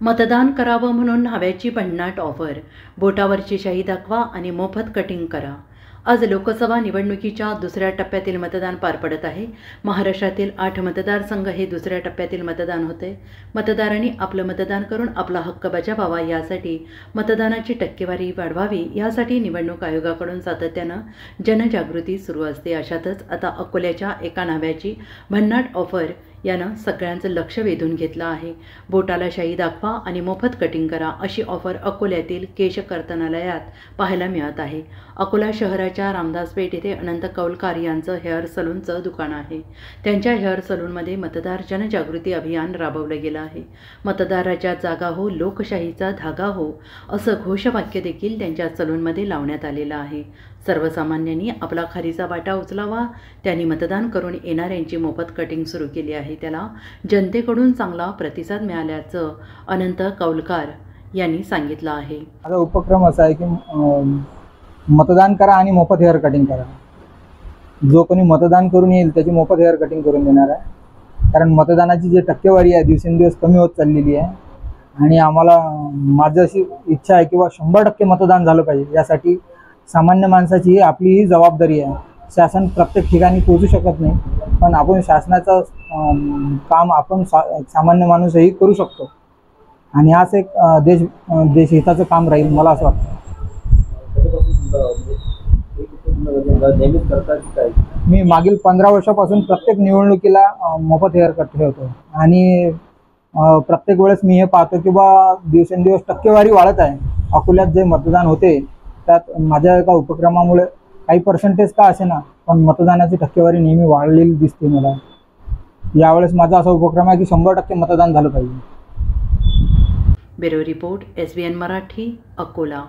मतदान करावं म्हणून न्हाव्याची भन्नाट ऑफर. बोटावरची शाई दाखवा आणि मोफत कटिंग करा. आज लोकसभा निवडणुकीच्या दुसऱ्या टप्प्यातील मतदान पार पडत आहे. महाराष्ट्रातील 8 मतदारसंघ हे दुसऱ्या टप्प्यातील मतदान होते. मतदारांनी आपलं मतदान करून आपला हक्क बजावावा, यासाठी मतदानाची टक्केवारी वाढवावी, यासाठी निवडणूक आयोगाकडून सातत्यानं जनजागृती सुरू असते. अशातच आता अकोल्याच्या एका न्हाव्याची भन्नाट ऑफर यानं सगळ्यांचं लक्ष वेधून घेतलं आहे. बोटाला शाई दाखवा आणि मोफत कटिंग करा, अशी ऑफर अकोल्यातील केश कर्तनालयात पाहायला मिळत आहे. अकोला शहराच्या रामदासपेठ येथे अनंत कौलकार यांचं हेअर सलूनचं दुकान आहे. त्यांच्या हेअर सलूनमध्ये मतदार जनजागृती अभियान राबवलं गेलं आहे. मतदाराच्या जागा हो, लोकशाहीचा धागा हो, असं घोषवाक्य देखील त्यांच्या सलूनमध्ये लावण्यात आलेलं आहे. सर्वसामान्यांनी आपला खारीचा वाटा उचलावा. त्यांनी मतदान करून येणाऱ्यांची मोफत कटिंग सुरू केली आहे. त्याला जनतेकडून चांगला प्रतिसाद मिळाल्याचं अनंत कौलकार यांनी सांगितलं आहे. आता उपक्रम असा आहे की मतदान करा आणि मोफत हेअर कटिंग करा. जो कोणी मतदान करून येईल त्याची मोफत हेअर कटिंग करून देणार आहे. कारण मतदानाची जी टक्केवारी आहे दिवसेंदिवस कमी होत चाललेली आहे आणि आम्हाला माझी अशी इच्छा आहे की 100% मतदान झालं पाहिजे. यासाठी सामान्य माणसाची ही आपलीही जबाबदारी आहे. शासन प्रत्येक ठिकाणी पोहोचू शकत नाही, पण आपण शासनाचं काम आपण सामान्य माणूसही करू शकतो आणि हाच एक देशहिताचं काम राहील, मला असं वाटतं. मी मागील 15 वर्षापासून प्रत्येक निवडणुकीला मोफत हेअर कट ठेवतो आणि प्रत्येक वेळेस मी हे पाहतो की दिवसेंदिवस टक्केवारी वाढत आहे. अकोल्यात जे मतदान होते त्यात माझ्या एका उपक्रमामुळे काही पर्सेंटेज का असेना, पण मतदानाची टक्केवारी नेहमी वाढलेली दिसते मला. यावेळेस माझा असा उपक्रम आहे की 100% मतदान झालं पाहिजे. Bureau report, SBN Marathi, Akola.